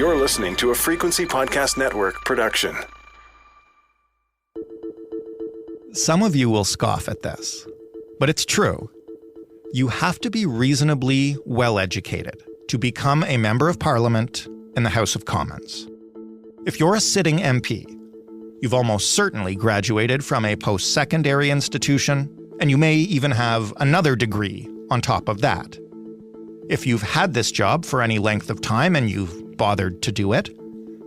You're listening to a Frequency Podcast Network production. Some of you will scoff at this, but it's true. You have to be reasonably well-educated to become a member of Parliament in the House of Commons. If you're a sitting MP, you've almost certainly graduated from a post-secondary institution, and you may even have another degree on top of that. If you've had this job for any length of time and you've bothered to do it,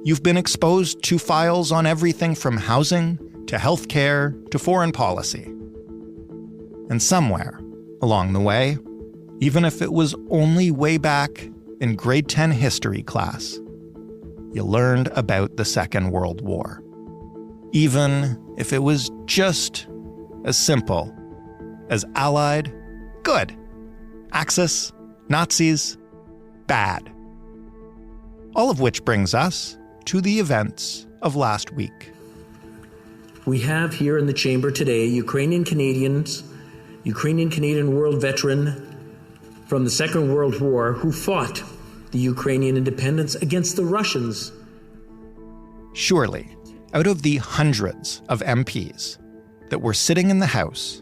you've been exposed to files on everything from housing to healthcare to foreign policy. And somewhere along the way, even if it was only way back in grade 10 history class, you learned about the Second World War. Even if it was just as simple as Allied, good. Axis, Nazis, bad. All of which brings us to the events of last week. We have here in the chamber today Ukrainian-Canadian world veteran from the Second World War who fought the Ukrainian independence against the Russians. Surely, out of the hundreds of MPs that were sitting in the House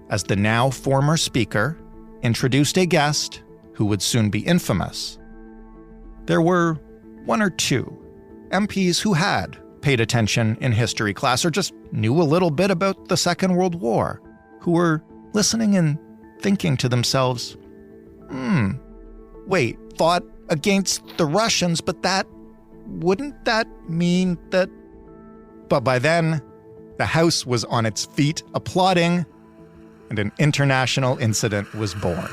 as the now former Speaker introduced a guest who would soon be infamous, there were one or two MPs who had paid attention in history class or just knew a little bit about the Second World War, who were listening and thinking to themselves, wait, fought against the Russians, but wouldn't that mean that... But by then, the House was on its feet applauding, and an international incident was born.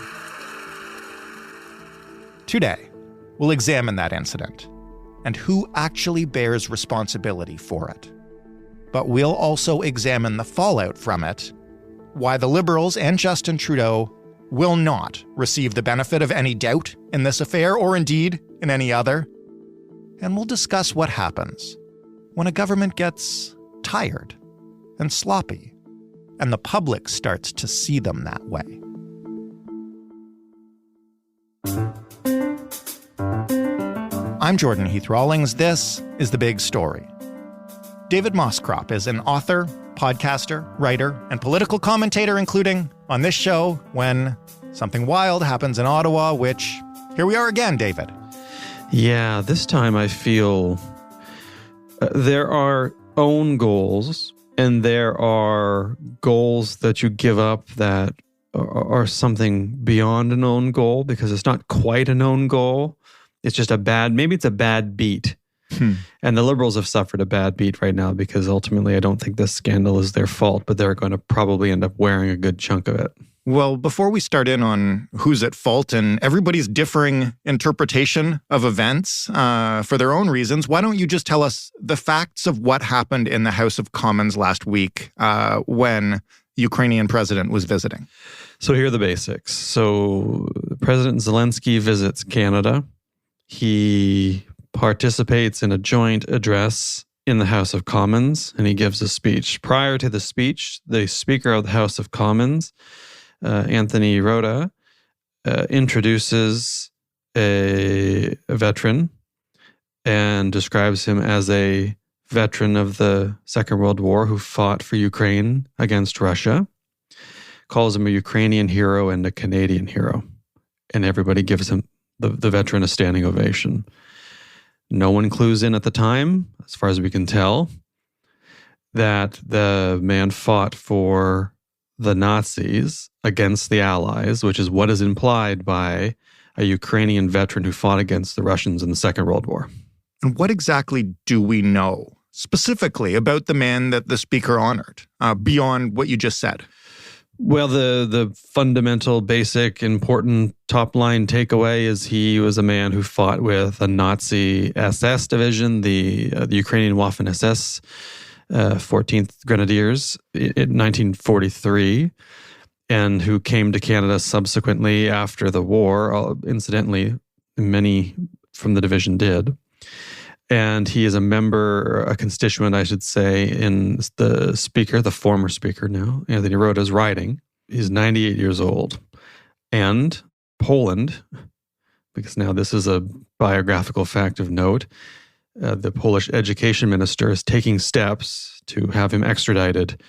Today, we'll examine that incident and who actually bears responsibility for it. But we'll also examine the fallout from it, why the Liberals and Justin Trudeau will not receive the benefit of any doubt in this affair, or indeed in any other. And we'll discuss what happens when a government gets tired and sloppy, and the public starts to see them that way. I'm Jordan Heath Rawlings. This is The Big Story. David Moscrop is an author, podcaster, writer, and political commentator, including on this show when something wild happens in Ottawa, which, here we are again, David. Yeah, this time I feel there are own goals and there are goals that you give up that are something beyond an own goal because it's not quite an own goal. It's just maybe it's a bad beat. And the Liberals have suffered a bad beat right now because ultimately I don't think this scandal is their fault, but they're going to probably end up wearing a good chunk of it. Well, before we start in on who's at fault and everybody's differing interpretation of events for their own reasons, why don't you just tell us the facts of what happened in the House of Commons last week when the Ukrainian president was visiting? So here are the basics. So President Zelensky visits Canada. He participates in a joint address in the House of Commons, and he gives a speech. Prior to the speech, the Speaker of the House of Commons, Anthony Rota, introduces a veteran and describes him as a veteran of the Second World War who fought for Ukraine against Russia, calls him a Ukrainian hero and a Canadian hero, and everybody gives him the veteran a standing ovation. No one clues in at the time, as far as we can tell, that the man fought for the Nazis against the Allies, which is what is implied by a Ukrainian veteran who fought against the Russians in the Second World War. And what exactly do we know specifically about the man that the Speaker honored, beyond what you just said? Well, the fundamental, basic, important top-line takeaway is he was a man who fought with a Nazi SS division, the Ukrainian Waffen-SS 14th Grenadiers in 1943, and who came to Canada subsequently after the war. Incidentally, many from the division did. And he is a constituent, I should say, in the Speaker, the former Speaker now, Anthony Rota's riding. He's 98 years old. And Poland, because now this is a biographical fact of note. The Polish education minister is taking steps to have him extradited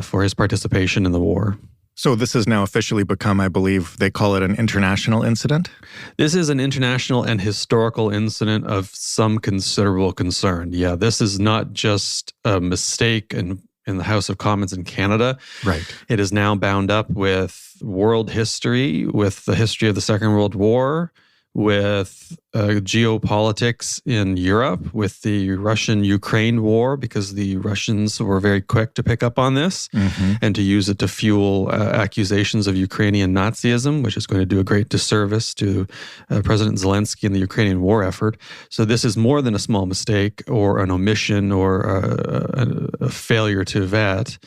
for his participation in the war. So this has now officially become, I believe, they call it an international incident? This is an international and historical incident of some considerable concern. Yeah, this is not just a mistake in the House of Commons in Canada. Right. It is now bound up with world history, with the history of the Second World War, with geopolitics in Europe, with the Russian-Ukraine war, because the Russians were very quick to pick up on this and to use it to fuel accusations of Ukrainian Nazism, which is going to do a great disservice to President Zelensky and the Ukrainian war effort. So this is more than a small mistake or an omission or a failure to vet.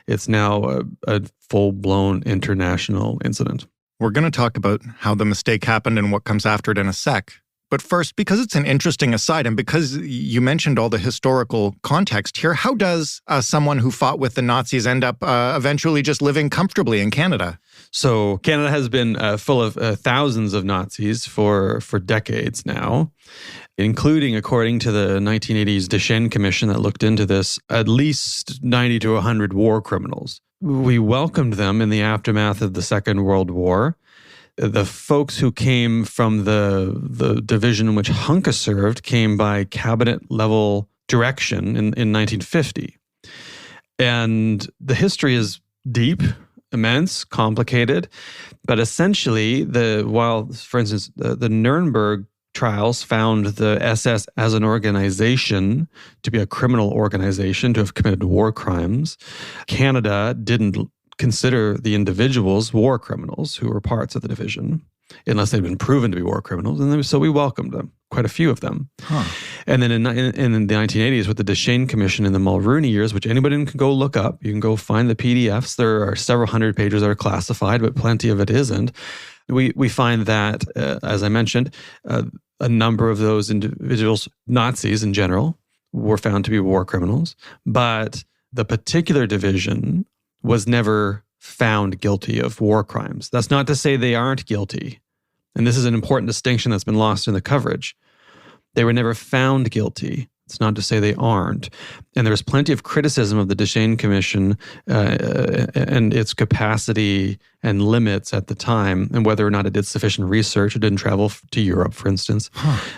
It's now a full-blown international incident. We're going to talk about how the mistake happened and what comes after it in a sec. But first, because it's an interesting aside and because you mentioned all the historical context here, how does someone who fought with the Nazis end up eventually just living comfortably in Canada? So Canada has been full of thousands of Nazis for decades now, including, according to the 1980s Deschênes Commission that looked into this, at least 90 to 100 war criminals. We welcomed them in the aftermath of the Second World War. The folks who came from the division in which Hunka served came by cabinet-level direction in 1950. And the history is deep, immense, complicated, but essentially, for instance, the Nuremberg trials found the SS as an organization to be a criminal organization, to have committed war crimes. Canada didn't consider the individuals war criminals who were parts of the division, unless they'd been proven to be war criminals. And so we welcomed them, quite a few of them. And then in the 1980s, with the Deschênes Commission in the Mulroney years, which anybody can go look up, you can go find the PDFs. There are several hundred pages that are classified, but plenty of it isn't. We find that, as I mentioned, a number of those individuals, Nazis in general, were found to be war criminals, but the particular division was never found guilty of war crimes. That's not to say they aren't guilty. And this is an important distinction that's been lost in the coverage. They were never found guilty. It's not to say they aren't. And there's plenty of criticism of the Deschênes Commission and its capacity and limits at the time, and whether or not it did sufficient research. It didn't travel to Europe, for instance,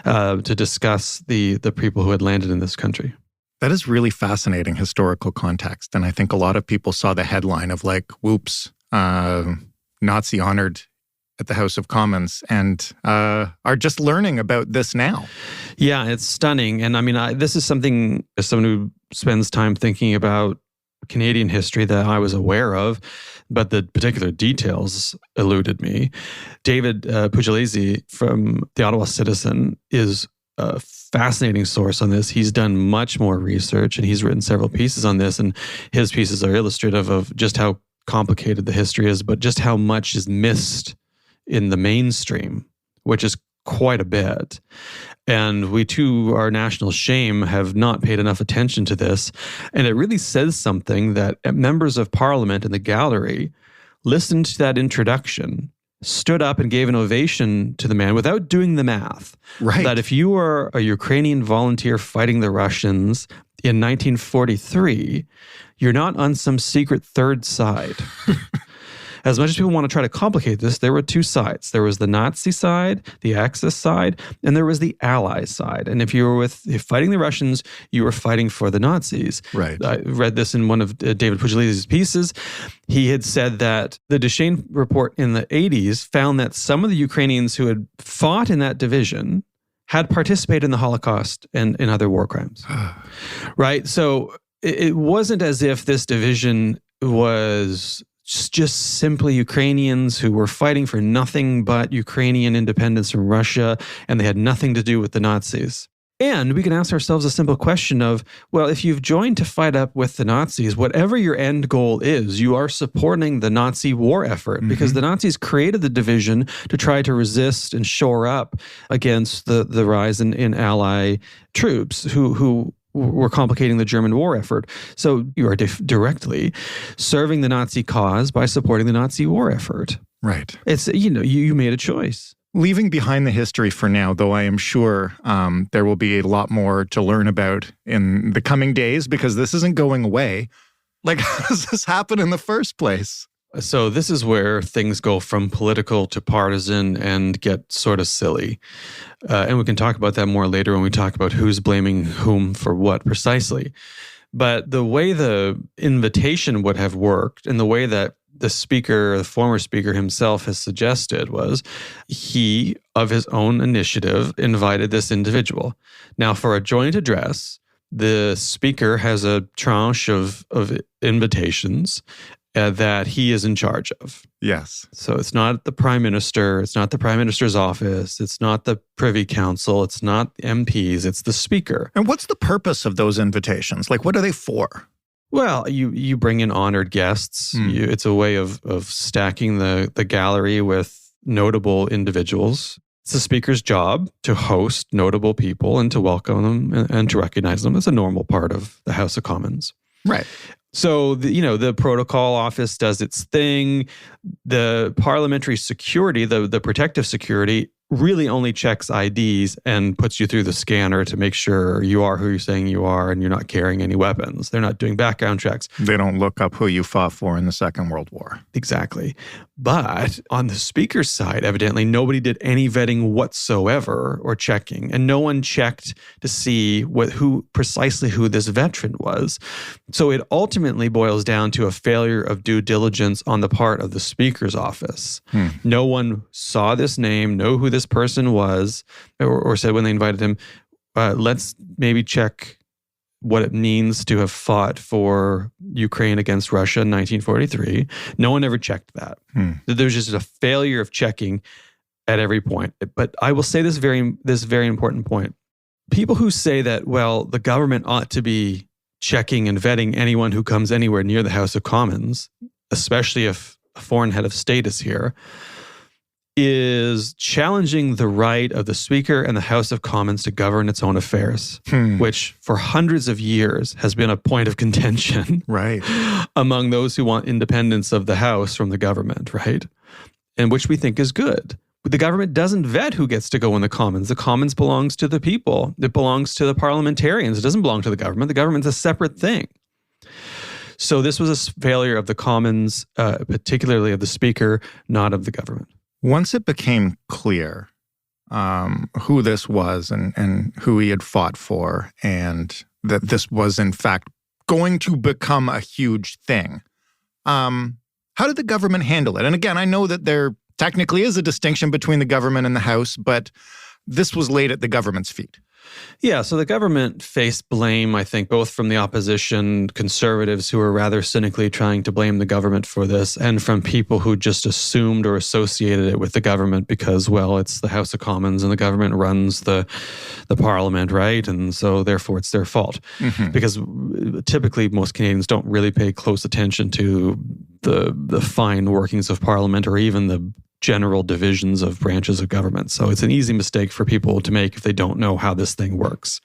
to discuss the people who had landed in this country. That is really fascinating historical context. And I think a lot of people saw the headline of like, whoops, Nazi honored at the House of Commons and are just learning about this now. Yeah, it's stunning. And I mean, this is something, as someone who spends time thinking about Canadian history, that I was aware of, but the particular details eluded me. David Pugliese from the Ottawa Citizen is a fascinating source on this. He's done much more research and he's written several pieces on this, and his pieces are illustrative of just how complicated the history is, but just how much is missed in the mainstream, which is quite a bit. And we, to our national shame, have not paid enough attention to this. And it really says something that members of Parliament in the gallery listened to that introduction, stood up and gave an ovation to the man without doing the math. Right. That if you were a Ukrainian volunteer fighting the Russians in 1943, you're not on some secret third side. As much as people want to try to complicate this, there were two sides. There was the Nazi side, the Axis side, and there was the Allies side. And if you were fighting the Russians, you were fighting for the Nazis. Right. I read this in one of David Pugliese's pieces. He had said that the Deschênes report in the 80s found that some of the Ukrainians who had fought in that division had participated in the Holocaust and in other war crimes. Right? So it wasn't as if this division was just simply Ukrainians who were fighting for nothing but Ukrainian independence from Russia, and they had nothing to do with the Nazis. And we can ask ourselves a simple question of, well, if you've joined to fight up with the Nazis, whatever your end goal is, you are supporting the Nazi war effort, because the Nazis created the division to try to resist and shore up against the rise in ally troops who were complicating the German war effort. So you are directly serving the Nazi cause by supporting the Nazi war effort. Right. It's, you made a choice. Leaving behind the history for now, though I am sure there will be a lot more to learn about in the coming days because this isn't going away. Like, how does this happen in the first place? So this is where things go from political to partisan and get sort of silly. And we can talk about that more later when we talk about who's blaming whom for what precisely. But the way the invitation would have worked and the way that the speaker, the former speaker himself has suggested was he, of his own initiative, invited this individual. Now, for a joint address, the speaker has a tranche of invitations that he is in charge of. Yes. So it's not the prime minister, it's not the prime minister's office, it's not the privy council, it's not MPs, it's the speaker. And what's the purpose of those invitations? Like, what are they for? Well, you bring in honored guests. It's a way of stacking the gallery with notable individuals. It's the speaker's job to host notable people and to welcome them and to recognize them. It's a normal part of the House of Commons. Right. So, the protocol office does its thing. The parliamentary security, the protective security, really only checks IDs and puts you through the scanner to make sure you are who you're saying you are and you're not carrying any weapons. They're not doing background checks. They don't look up who you fought for in the Second World War. Exactly. But on the speaker's side, evidently, nobody did any vetting whatsoever or checking. And no one checked to see precisely who this veteran was. So it ultimately boils down to a failure of due diligence on the part of the speaker's office. No one saw this name, know who this person was, or said when they invited him, let's maybe check what it means to have fought for Ukraine against Russia in 1943. No one ever checked that. There's just a failure of checking at every point. But I will say this very important point. People who say that, well, the government ought to be checking and vetting anyone who comes anywhere near the House of Commons, especially if a foreign head of state is here, is challenging the right of the Speaker and the House of Commons to govern its own affairs, which for hundreds of years has been a point of contention among those who want independence of the House from the government, right? And which we think is good. The government doesn't vet who gets to go in the Commons. The Commons belongs to the people. It belongs to the parliamentarians. It doesn't belong to the government. The government's a separate thing. So this was a failure of the Commons, particularly of the Speaker, not of the government. Once it became clear who this was and who he had fought for, and that this was, in fact, going to become a huge thing, how did the government handle it? And again, I know that there technically is a distinction between the government and the House, but this was laid at the government's feet. Yeah, so the government faced blame, I think, both from the opposition conservatives who were rather cynically trying to blame the government for this, and from people who just assumed or associated it with the government because, well, it's the House of Commons and the government runs the parliament, right? And so therefore it's their fault. Because typically most Canadians don't really pay close attention to the fine workings of parliament or even the general divisions of branches of government. So it's an easy mistake for people to make if they don't know how this thing works.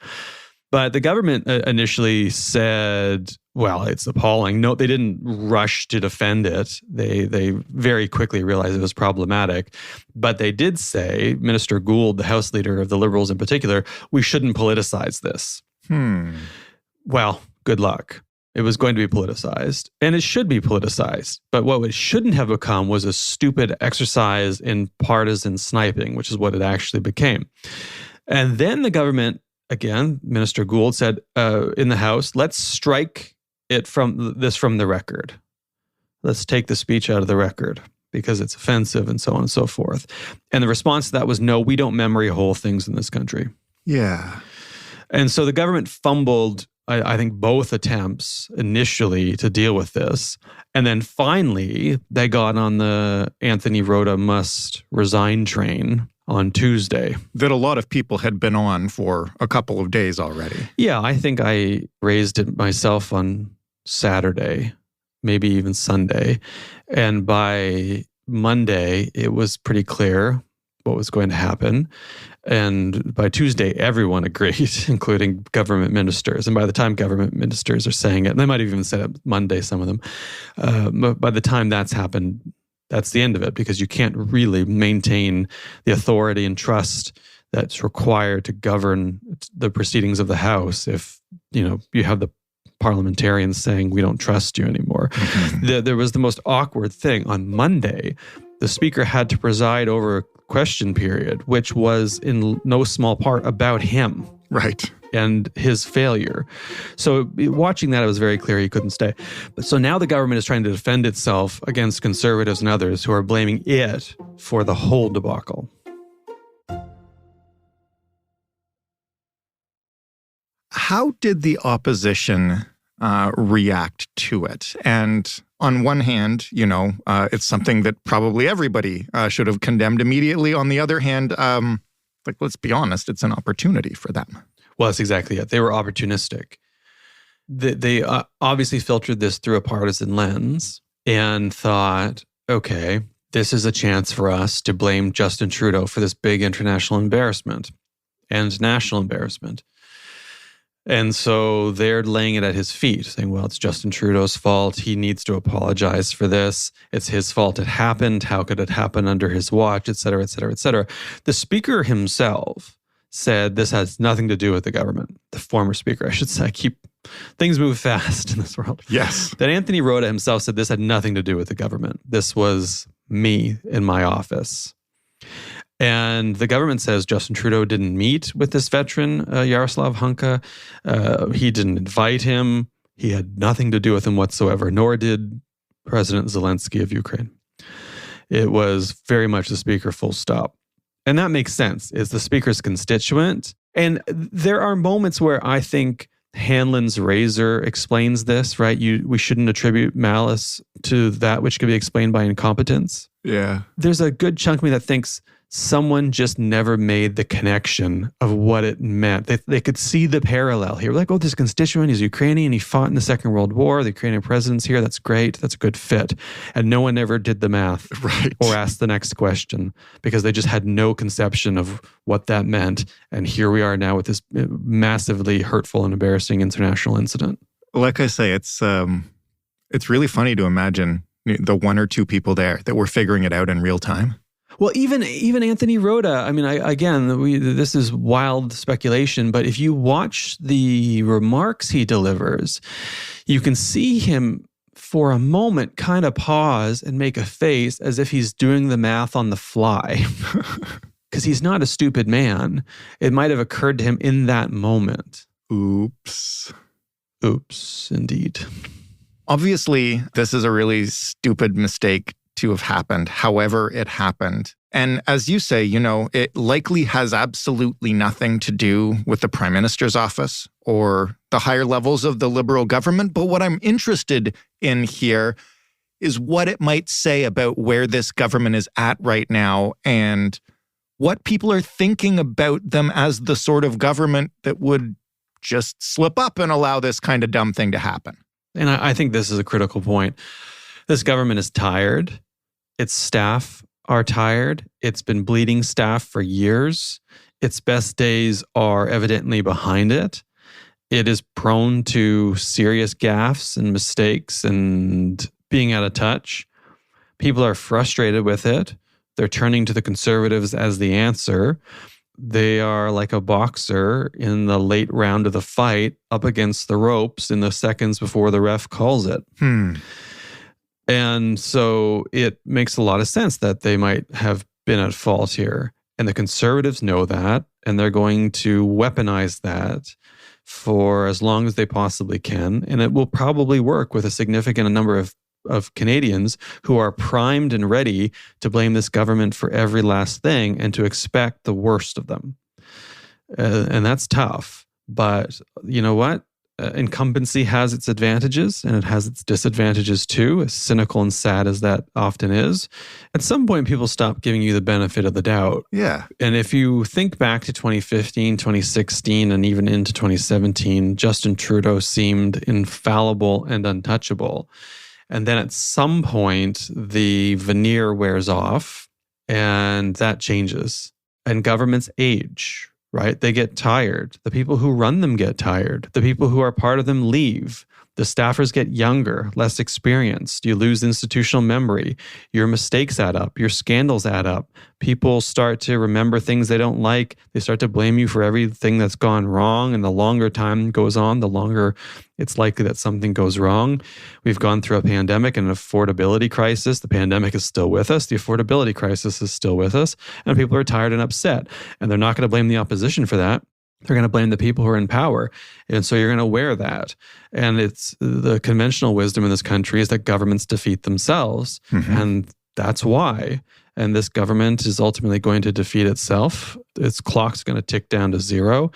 But the government initially said, well, it's appalling. No, they didn't rush to defend it. They very quickly realized it was problematic. But they did say, Minister Gould, the House leader of the Liberals in particular, we shouldn't politicize this. Well, good luck. It was going to be politicized, and it should be politicized. But what it shouldn't have become was a stupid exercise in partisan sniping, which is what it actually became. And then the government, again, Minister Gould said in the House, let's strike it from the record. Let's take the speech out of the record because it's offensive and so on and so forth. And the response to that was, no, we don't memory whole things in this country. Yeah. And so the government fumbled, I think, both attempts initially to deal with this. And then finally, they got on the Anthony Rota must resign train on Tuesday. That a lot of people had been on for a couple of days already. Yeah, I think I raised it myself on Saturday, maybe even Sunday. And by Monday, it was pretty clear what was going to happen. And by Tuesday, everyone agreed, including government ministers. And by the time government ministers are saying it, and they might have even said it Monday, some of them, but by the time that's happened, That's the end of it, because you can't really maintain the authority and trust that's required to govern the proceedings of the House if, you have the parliamentarians saying, we don't trust you anymore. Mm-hmm. There was the most awkward thing. On Monday, the Speaker had to preside over a question period, which was in no small part about him. Right. And his failure. So watching that, it was very clear he couldn't stay. But so now the government is trying to defend itself against Conservatives and others who are blaming it for the whole debacle. How did the opposition react to it? And on one hand, it's something that probably everybody should have condemned immediately. On the other hand, let's be honest, it's an opportunity for them. Well, that's exactly it. They were opportunistic. They obviously filtered this through a partisan lens and thought, okay, this is a chance for us to blame Justin Trudeau for this big international embarrassment and national embarrassment. And so they're laying it at his feet, saying, well, it's Justin Trudeau's fault. He needs to apologize for this. It's his fault it happened. How could it happen under his watch, et cetera, et cetera, et cetera. The Speaker himself said this has nothing to do with the government. The former Speaker, I should say. Things move fast in this world. Yes. That Anthony Rota himself said this had nothing to do with the government. This was me in my office. And the government says Justin Trudeau didn't meet with this veteran, Yaroslav Hunka. He didn't invite him. He had nothing to do with him whatsoever, nor did President Zelensky of Ukraine. It was very much the Speaker, full stop. And that makes sense. It's the Speaker's constituent. And there are moments where I think Hanlon's razor explains this, right? We shouldn't attribute malice to that which could be explained by incompetence. Yeah. There's a good chunk of me that thinks someone just never made the connection of what it meant. They could see the parallel here. Like, oh, this constituent is Ukrainian. He fought in the Second World War. The Ukrainian president's here. That's great. That's a good fit. And no one ever did the math right. or asked the next question because they just had no conception of what that meant. And here we are now with this massively hurtful and embarrassing international incident. Like I say, it's really funny to imagine the one or two people there that were figuring it out in real time. Well, even Anthony Rota, I mean, this is wild speculation, but if you watch the remarks he delivers, you can see him for a moment kind of pause and make a face as if he's doing the math on the fly. Because he's not a stupid man. It might have occurred to him in that moment. Oops, indeed. Obviously, this is a really stupid mistake to have happened, however it happened. And as you say, it likely has absolutely nothing to do with the Prime Minister's office or the higher levels of the Liberal government. But what I'm interested in here is what it might say about where this government is at right now and what people are thinking about them as the sort of government that would just slip up and allow this kind of dumb thing to happen. And I think this is a critical point. This government is tired. Its staff are tired. It's been bleeding staff for years. Its best days are evidently behind it. It is prone to serious gaffes and mistakes and being out of touch. People are frustrated with it. They're turning to the Conservatives as the answer. They are like a boxer in the late round of the fight up against the ropes in the seconds before the ref calls it. And so it makes a lot of sense that they might have been at fault here. And the Conservatives know that, and they're going to weaponize that for as long as they possibly can. And it will probably work with a significant number of Canadians who are primed and ready to blame this government for every last thing and to expect the worst of them. And that's tough. But you know what? Incumbency has its advantages and it has its disadvantages too, as cynical and sad as that often is. At some point, people stop giving you the benefit of the doubt. Yeah. And if you think back to 2015, 2016, and even into 2017, Justin Trudeau seemed infallible and untouchable. And then at some point, the veneer wears off and that changes. And governments age. Right? They get tired. The people who run them get tired. The people who are part of them leave. The staffers get younger, less experienced. You lose institutional memory. Your mistakes add up. Your scandals add up. People start to remember things they don't like. They start to blame you for everything that's gone wrong. And the longer time goes on, the longer it's likely that something goes wrong. We've gone through a pandemic and an affordability crisis. The pandemic is still with us. The affordability crisis is still with us. And people are tired and upset. And they're not going to blame the opposition for that. They're going to blame the people who are in power. And so you're going to wear that. And it's the conventional wisdom in this country is that governments defeat themselves. And that's why. And this government is ultimately going to defeat itself. Its clock's going to tick down to zero.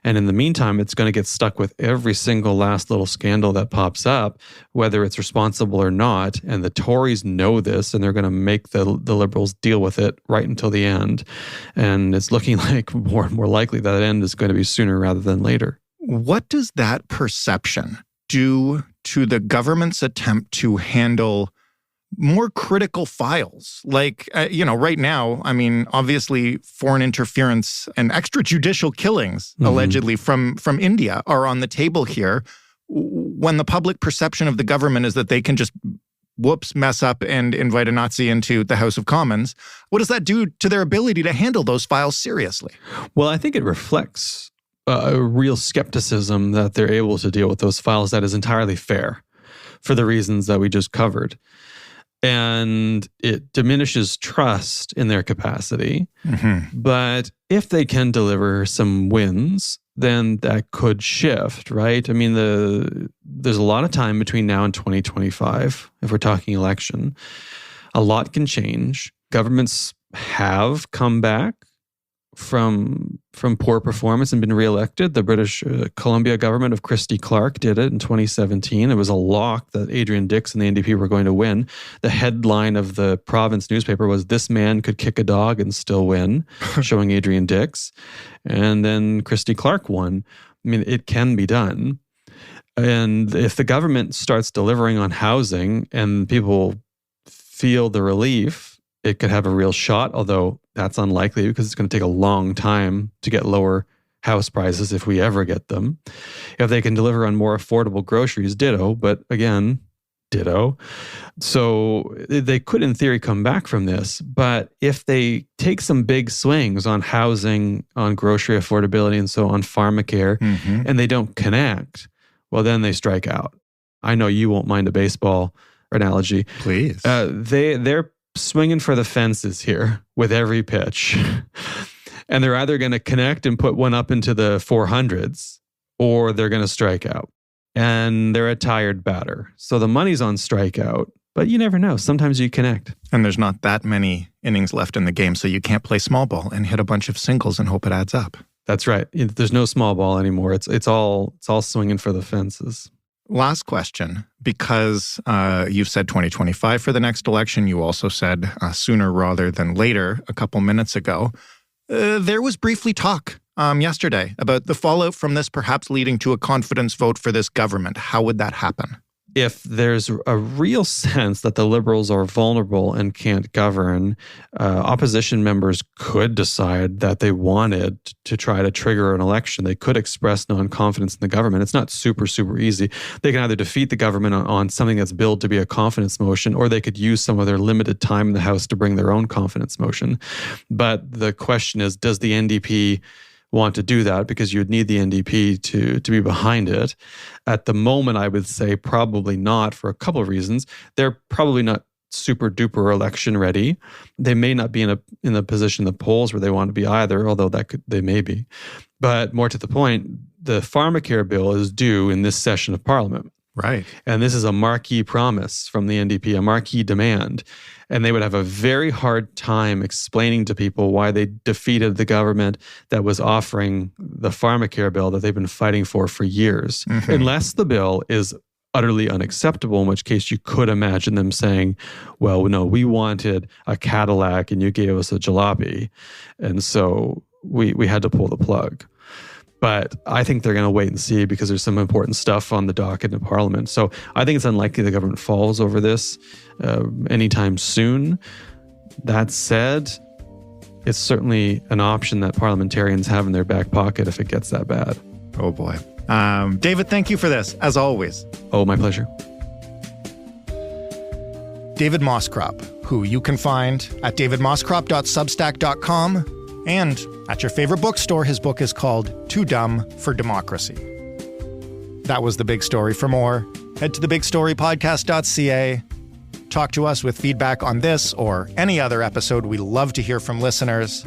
And in the meantime, it's going to get stuck with every single last little scandal that pops up, whether it's responsible or not. And the Tories know this, and they're going to make the Liberals deal with it right until the end. And it's looking like more and more likely that end is going to be sooner rather than later. What does that perception do to the government's attempt to handle more critical files? Like, right now, I mean, obviously foreign interference and extrajudicial killings, allegedly from India, are on the table here. When the public perception of the government is that they can just, mess up and invite a Nazi into the House of Commons, what does that do to their ability to handle those files seriously? Well, I think it reflects a real skepticism that they're able to deal with those files that is entirely fair for the reasons that we just covered. And it diminishes trust in their capacity. But if they can deliver some wins, then that could shift, right? I mean, there's a lot of time between now and 2025, if we're talking election. A lot can change. Governments have come back from poor performance and been reelected. The British Columbia government of Christy Clark did it in 2017. It was a lock that Adrian Dix and the NDP were going to win. The headline of the province newspaper was, "This man could kick a dog and still win," showing Adrian Dix. And then Christy Clark won. I mean, it can be done. And if the government starts delivering on housing and people feel the relief, it could have a real shot, although that's unlikely because it's going to take a long time to get lower house prices if we ever get them. If they can deliver on more affordable groceries, ditto, but again, ditto. So they could, in theory, come back from this. But if they take some big swings on housing, on grocery affordability, and so on pharmacare, and they don't connect, well, then they strike out. I know you won't mind a baseball analogy. Please. They're swinging for the fences here with every pitch. And they're either going to connect and put one up into the 400s, or they're going to strike out. And they're a tired batter. So the money's on strikeout, but you never know. Sometimes you connect. And there's not that many innings left in the game, so you can't play small ball and hit a bunch of singles and hope it adds up. That's right. There's no small ball anymore. It's all swinging for the fences. Last question, because you've said 2025 for the next election. You also said sooner rather than later a couple minutes ago. There was briefly talk yesterday about the fallout from this perhaps leading to a confidence vote for this government. How would that happen? If there's a real sense that the Liberals are vulnerable and can't govern, opposition members could decide that they wanted to try to trigger an election. They could express non-confidence in the government. It's not super, super easy. They can either defeat the government on something that's billed to be a confidence motion, or they could use some of their limited time in the House to bring their own confidence motion. But the question is, does the NDP want to do that? Because you'd need the NDP to be behind it. At the moment, I would say probably not, for a couple of reasons. They're probably not super duper election ready. They may not be in a position in the polls where they want to be either, although they may be. But more to the point, the pharmacare bill is due in this session of Parliament. Right. And this is a marquee promise from the NDP, a marquee demand. And they would have a very hard time explaining to people why they defeated the government that was offering the pharmacare bill that they've been fighting for years. Unless the bill is utterly unacceptable, in which case you could imagine them saying, well, no, we wanted a Cadillac and you gave us a jalopy. And so we had to pull the plug. But I think they're going to wait and see because there's some important stuff on the docket in Parliament. So I think it's unlikely the government falls over this anytime soon. That said, it's certainly an option that parliamentarians have in their back pocket if it gets that bad. Oh boy. David, thank you for this, as always. Oh, my pleasure. David Moscrop, who you can find at davidmoscrop.substack.com and at your favorite bookstore. His book is called Too Dumb for Democracy. That was The Big Story. For more, head to thebigstorypodcast.ca. Talk to us with feedback on this or any other episode. We love to hear from listeners.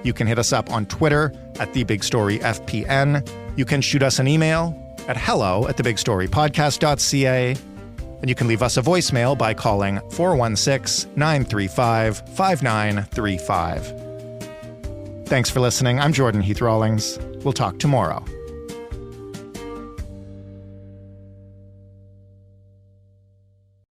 You can hit us up on Twitter at TheBigStoryFPN. You can shoot us an email at hello@thebigstorypodcast.ca. And you can leave us a voicemail by calling 416-935-5935. Thanks for listening. I'm Jordan Heath Rawlings. We'll talk tomorrow.